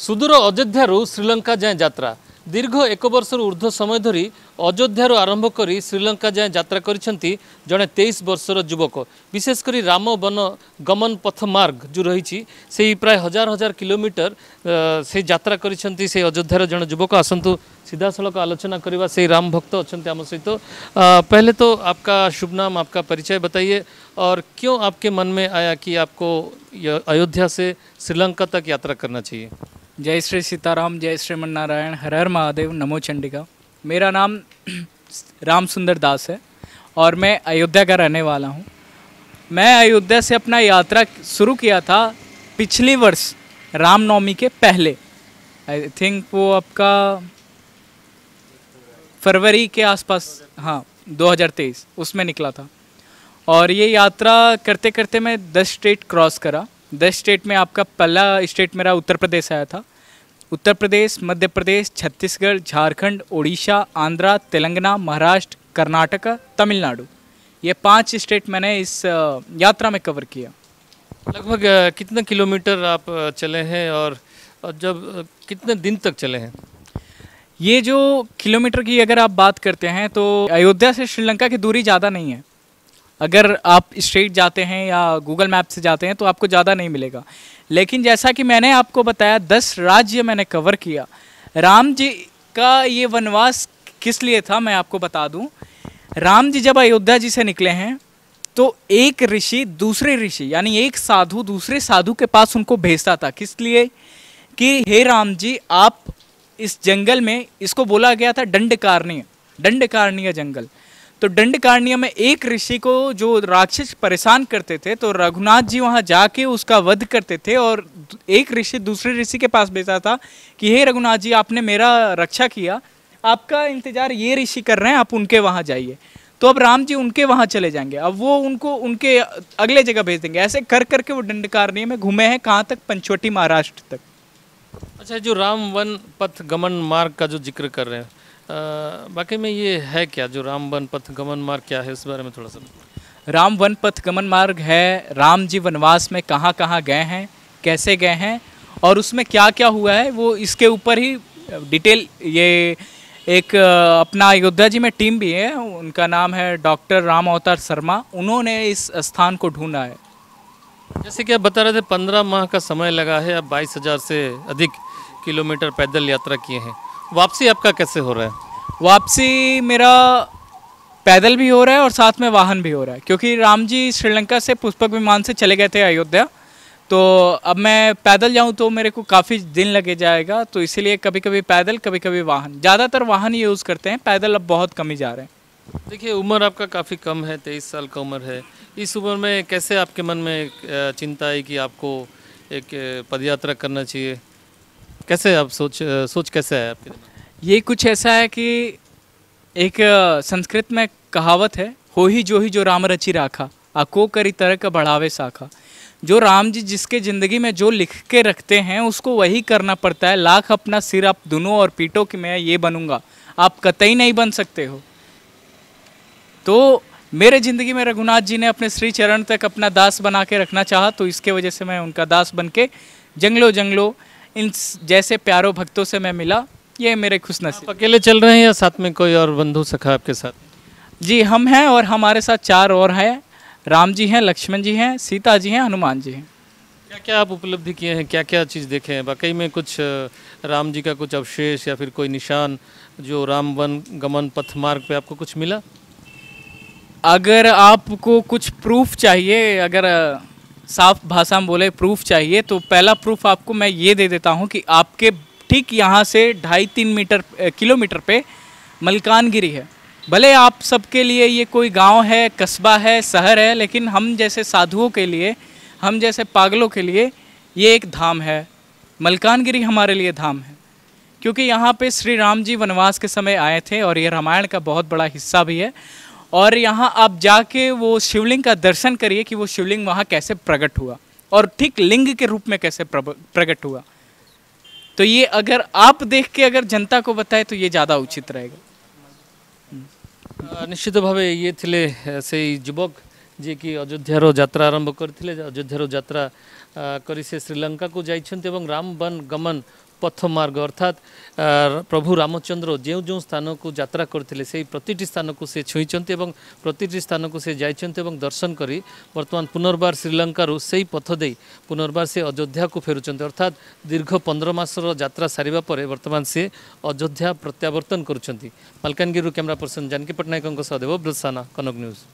सुदूर अयोध्यारू श्रीलंका जाए यात्रा दीर्घ एक वर्ष ऊर्ध्व समय धरी अयोध्यारू आरंभ करी श्रीलंका जाए यात्रा करिसेंती जड़े 23 वर्षर युवक विशेषकर राम वन गमन पथ मार्ग जो रही से प्राय हजार हजार किलोमीटर से यात्रा करिसेंती से अयोध्यार जड़े युवक आसतु सीधा सड़क आलोचना करवा से राम भक्त अच्छा आम सहित। पहले तो आपका शुभ नाम, आपका परिचय बताइए और क्यों आपके मन में आया कि आपको अयोध्या से श्रीलंका तक यात्रा करना चाहिए। जय श्री सीताराम, जय श्रीमन नारायण, हर हर महादेव, नमो चंडिका। मेरा नाम राम सुंदर दास है और मैं अयोध्या का रहने वाला हूँ। मैं अयोध्या से अपना यात्रा शुरू किया था पिछले वर्ष रामनवमी के पहले। आई थिंक वो आपका फरवरी के आसपास, हाँ 2023 उसमें निकला था। और ये यात्रा करते करते मैं 10 स्टेट क्रॉस करा। 10 स्टेट में आपका पहला स्टेट मेरा उत्तर प्रदेश आया था। उत्तर प्रदेश, मध्य प्रदेश, छत्तीसगढ़, झारखंड, उड़ीसा, आंध्रा, तेलंगाना, महाराष्ट्र, कर्नाटक, तमिलनाडु, ये 5 स्टेट मैंने इस यात्रा में कवर किया। लगभग कितने किलोमीटर आप चले हैं और जब कितने दिन तक चले हैं? ये जो किलोमीटर की अगर आप बात करते हैं तो अयोध्या से श्रीलंका की दूरी ज़्यादा नहीं है। अगर आप स्ट्रेट जाते हैं या गूगल मैप से जाते हैं तो आपको ज़्यादा नहीं मिलेगा। लेकिन जैसा कि मैंने आपको बताया 10 राज्य मैंने कवर किया। राम जी का ये वनवास किस लिए था मैं आपको बता दूं। राम जी जब अयोध्या जी से निकले हैं तो एक ऋषि दूसरे ऋषि यानी एक साधु दूसरे साधु के पास उनको भेजता था। किस लिए कि हे राम जी, आप इस जंगल में, इसको बोला गया था दंडकारण्य जंगल। तो दंडकारण्य में एक ऋषि को जो राक्षस परेशान करते थे तो रघुनाथ जी वहाँ जाके उसका वध करते थे और एक ऋषि दूसरे ऋषि के पास भेजा था कि हे रघुनाथ जी, आपने मेरा रक्षा किया, आपका इंतजार ये ऋषि कर रहे हैं, आप उनके वहाँ जाइए। तो अब राम जी उनके वहाँ चले जाएंगे, अब वो उनको उनके अगले जगह भेज देंगे। ऐसे कर करके वो दंडकारण्य में घूमे हैं, कहाँ तक? पंचवटी, महाराष्ट्र तक। अच्छा, जो राम वन पथ गमन मार्ग का जो जिक्र कर रहे हैं, बाकी में ये है क्या? जो राम वन पथ गमन मार्ग क्या है, उस बारे में थोड़ा सा। राम वन पथ गमन मार्ग है, राम जी वनवास में कहाँ कहाँ गए हैं, कैसे गए हैं और उसमें क्या क्या हुआ है, वो इसके ऊपर ही डिटेल। ये एक अपना अयोध्या जी में टीम भी है, उनका नाम है डॉक्टर राम अवतार शर्मा, उन्होंने इस स्थान को ढूंढा है। जैसे कि आप बता रहे थे 15 माह का समय लगा है, अब 22,000 से अधिक किलोमीटर पैदल यात्रा किए हैं। वापसी आपका कैसे हो रहा है? वापसी मेरा पैदल भी हो रहा है और साथ में वाहन भी हो रहा है, क्योंकि राम जी श्रीलंका से पुष्पक विमान से चले गए थे अयोध्या। तो अब मैं पैदल जाऊं तो मेरे को काफ़ी दिन लगे जाएगा, तो इसीलिए कभी कभी पैदल कभी कभी वाहन, ज़्यादातर वाहन यूज़ करते हैं, पैदल अब बहुत कम ही जा रहे हैं। देखिए, उम्र आपका काफ़ी कम है, 23 साल का उम्र है। इस उम्र में कैसे आपके मन में चिंता आई कि आपको एक पदयात्रा करना चाहिए? कैसे आप सोच कैसे है आपके दिमाग? ये कुछ ऐसा है कि एक संस्कृत में कहावत है, हो ही जो राम रचि राखा, आको करी तरक बढ़ावे शाखा। जो राम जी जिसके ज़िंदगी में जो लिख के रखते हैं उसको वही करना पड़ता है। लाख अपना सिर आप दोनों और पीटो कि मैं ये बनूंगा, आप कतई नहीं बन सकते हो। तो मेरे ज़िंदगी में रघुनाथ जी ने अपने श्री चरण तक अपना दास बना के रखना चाहा, तो इसके वजह से मैं उनका दास बन के जंगलों इन जैसे प्यारों भक्तों से मैं मिला। ये मेरे खुशनसीब। अकेले चल रहे हैं या साथ में कोई और बंधु सखा आपके साथ? जी, हम हैं और हमारे साथ 4 और हैं। राम जी हैं, लक्ष्मण जी हैं, सीता जी हैं, हनुमान जी हैं। क्या क्या आप उपलब्धि किए हैं, क्या क्या चीज़ देखे हैं? वाकई में कुछ राम जी का कुछ अवशेष या फिर कोई निशान जो राम वन गमन पथ मार्ग पे आपको कुछ मिला? अगर आपको कुछ प्रूफ चाहिए, अगर साफ भाषा में बोले प्रूफ चाहिए, तो पहला प्रूफ आपको मैं ये दे देता हूँ कि आपके ठीक यहाँ से 2.5-3 किलोमीटर पे मलकानगिरी है। भले आप सबके लिए ये कोई गांव है, कस्बा है, शहर है, लेकिन हम जैसे साधुओं के लिए, हम जैसे पागलों के लिए ये एक धाम है। मलकानगिरी हमारे लिए धाम है, क्योंकि यहाँ पे श्री राम जी वनवास के समय आए थे और ये रामायण का बहुत बड़ा हिस्सा भी है। और यहाँ आप जाके वो शिवलिंग का दर्शन करिए कि वो शिवलिंग वहाँ कैसे प्रकट हुआ और ठीक लिंग के रूप में कैसे प्रकट हुआ। तो ये अगर आप देख के अगर जनता को बताए तो ये ज़्यादा उचित रहेगा। निश्चित भावे ये थिले से युवक जी की अयोध्यार यात्रा आरंभ करथिले। अयोध्यार यात्रा करी से श्रीलंका को जाइछन्ते एवं राम वन गमन पथमार्ग अर्थात प्रभु रामचंद्र जो जो स्थान को यात्रा करते से प्रतिटी स्थान को से छुईंट और प्रतिटी स्थान को से जाइंट दर्शन करी वर्तमान पुनर्बार श्रीलंका से पथ दे पुनर्बार से अयोध्या को फेरुंट अर्थात दीर्घ 15 मासर यात्रा सारिबा परे वर्तमान से अयोध्या प्रत्यावर्तन करुँच। मालकानगिरी कैमरा पर्सन जानकी पट्टनायकों सह देव ब्रसाना कनक न्यूज।